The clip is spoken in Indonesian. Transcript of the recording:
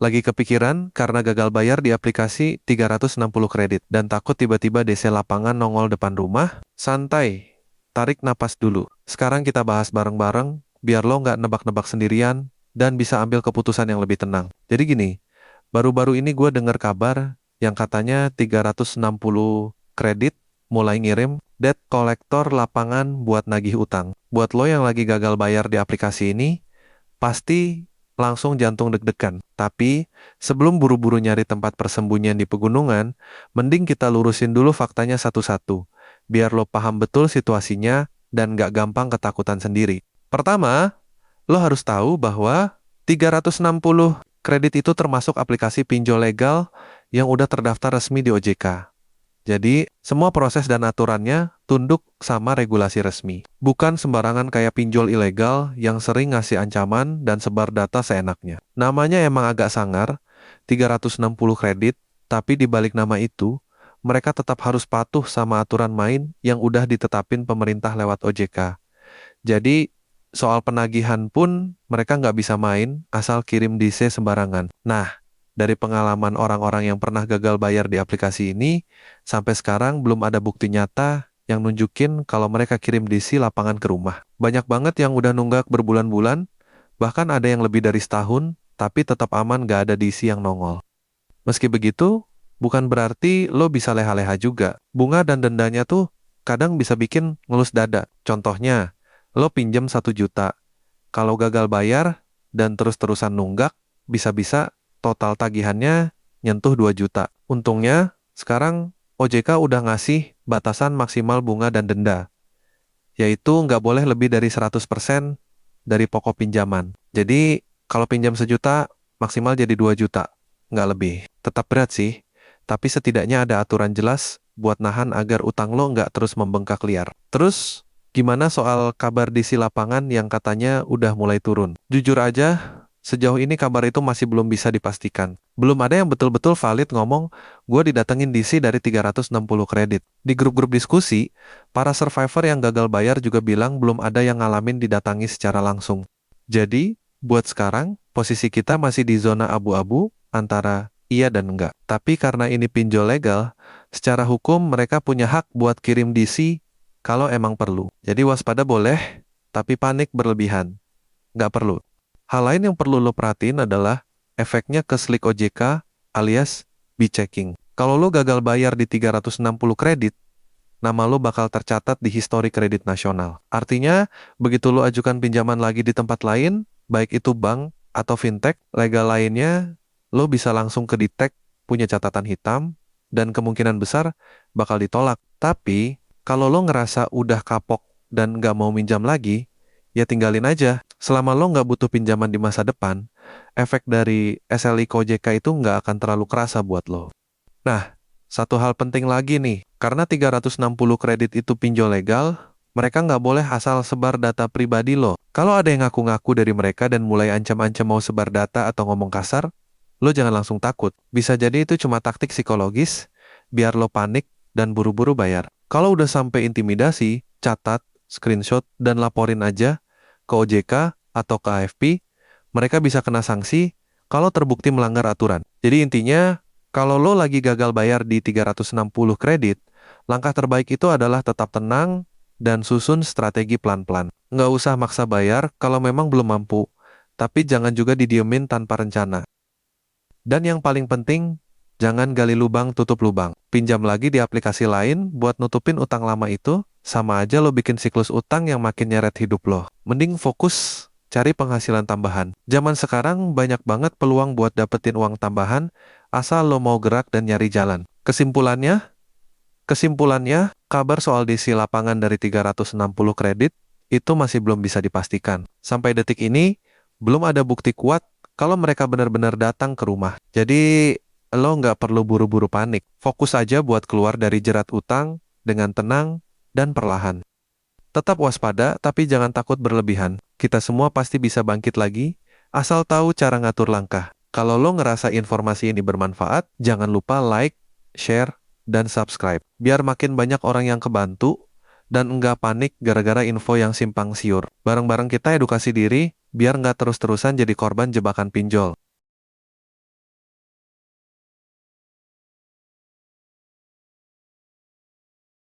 Lagi kepikiran karena gagal bayar di aplikasi 360 kredit dan takut tiba-tiba DC lapangan nongol depan rumah? Santai, tarik napas dulu. Sekarang kita bahas bareng-bareng, biar lo nggak nebak-nebak sendirian dan bisa ambil keputusan yang lebih tenang. Jadi gini, baru-baru ini gue dengar kabar yang katanya 360 kredit mulai ngirim debt collector lapangan buat nagih utang. Buat lo yang lagi gagal bayar di aplikasi ini, pasti langsung jantung deg-degan. Tapi, sebelum buru-buru nyari tempat persembunyian di pegunungan, mending kita lurusin dulu faktanya satu-satu, biar lo paham betul situasinya dan nggak gampang ketakutan sendiri. Pertama, lo harus tahu bahwa 360 kredit itu termasuk aplikasi pinjol legal yang udah terdaftar resmi di OJK. Jadi, semua proses dan aturannya tunduk sama regulasi resmi. Bukan sembarangan kayak pinjol ilegal yang sering ngasih ancaman dan sebar data seenaknya. Namanya emang agak sangar, 360 kredit, tapi di balik nama itu, mereka tetap harus patuh sama aturan main yang udah ditetapin pemerintah lewat OJK. Jadi, soal penagihan pun mereka nggak bisa main asal kirim DC sembarangan. Nah, dari pengalaman orang-orang yang pernah gagal bayar di aplikasi ini, sampai sekarang belum ada bukti nyata yang nunjukin kalau mereka kirim DC lapangan ke rumah. Banyak banget yang udah nunggak berbulan-bulan, bahkan ada yang lebih dari setahun, tapi tetap aman gak ada DC yang nongol. Meski begitu, bukan berarti lo bisa leha-leha juga. Bunga dan dendanya tuh kadang bisa bikin ngelus dada. Contohnya, lo pinjam 1 juta. Kalau gagal bayar dan terus-terusan nunggak, bisa-bisa total tagihannya nyentuh 2 juta. Untungnya, sekarang OJK udah ngasih batasan maksimal bunga dan denda, yaitu nggak boleh lebih dari 100% dari pokok pinjaman. Jadi, kalau pinjam 1 juta, maksimal jadi 2 juta, nggak lebih. Tetap berat sih, tapi setidaknya ada aturan jelas buat nahan agar utang lo nggak terus membengkak liar. Terus, gimana soal kabar DC lapangan yang katanya udah mulai turun? Jujur aja, sejauh ini kabar itu masih belum bisa dipastikan. Belum ada yang betul-betul valid ngomong, gue didatengin DC dari 360 kredit. Di grup-grup diskusi, para survivor yang gagal bayar juga bilang belum ada yang ngalamin didatangi secara langsung. Jadi, buat sekarang, posisi kita masih di zona abu-abu antara iya dan enggak. Tapi karena ini pinjol legal, secara hukum mereka punya hak buat kirim DC kalau emang perlu. Jadi waspada boleh, tapi panik berlebihan. Nggak perlu. Hal lain yang perlu lo perhatiin adalah efeknya ke slik OJK alias B-checking. Kalau lo gagal bayar di 360 kredit, nama lo bakal tercatat di histori kredit nasional. Artinya, begitu lo ajukan pinjaman lagi di tempat lain, baik itu bank atau fintech legal lainnya, lo bisa langsung kedetek punya catatan hitam dan kemungkinan besar bakal ditolak. Tapi, kalau lo ngerasa udah kapok dan nggak mau minjam lagi, ya tinggalin aja. Selama lo nggak butuh pinjaman di masa depan, efek dari SLI ke OJK itu nggak akan terlalu kerasa buat lo. Nah, satu hal penting lagi nih, karena 360 kredit itu pinjol legal, mereka nggak boleh asal sebar data pribadi lo. Kalau ada yang ngaku-ngaku dari mereka dan mulai ancam-ancam mau sebar data atau ngomong kasar, lo jangan langsung takut. Bisa jadi itu cuma taktik psikologis, biar lo panik dan buru-buru bayar. Kalau udah sampai intimidasi, catat, screenshot, dan laporin aja ke OJK atau ke AFP, mereka bisa kena sanksi kalau terbukti melanggar aturan. Jadi intinya, kalau lo lagi gagal bayar di 360 kredit, langkah terbaik itu adalah tetap tenang dan susun strategi pelan-pelan. Nggak usah maksa bayar kalau memang belum mampu, tapi jangan juga didiemin tanpa rencana. Dan yang paling penting, jangan gali lubang tutup lubang. Pinjam lagi di aplikasi lain buat nutupin utang lama itu, sama aja lo bikin siklus utang yang makin nyeret hidup lo. Mending fokus cari penghasilan tambahan. Zaman sekarang banyak banget peluang buat dapetin uang tambahan, asal lo mau gerak dan nyari jalan. Kesimpulannya, kabar soal DC lapangan dari 360 kredit itu masih belum bisa dipastikan. Sampai detik ini, belum ada bukti kuat kalau mereka benar-benar datang ke rumah. Jadi, lo nggak perlu buru-buru panik. Fokus aja buat keluar dari jerat utang dengan tenang dan perlahan. Tetap waspada, tapi jangan takut berlebihan. Kita semua pasti bisa bangkit lagi, asal tahu cara ngatur langkah. Kalau lo ngerasa informasi ini bermanfaat, jangan lupa like, share, dan subscribe. Biar makin banyak orang yang kebantu, dan nggak panik gara-gara info yang simpang siur. Bareng-bareng kita edukasi diri, biar nggak terus-terusan jadi korban jebakan pinjol.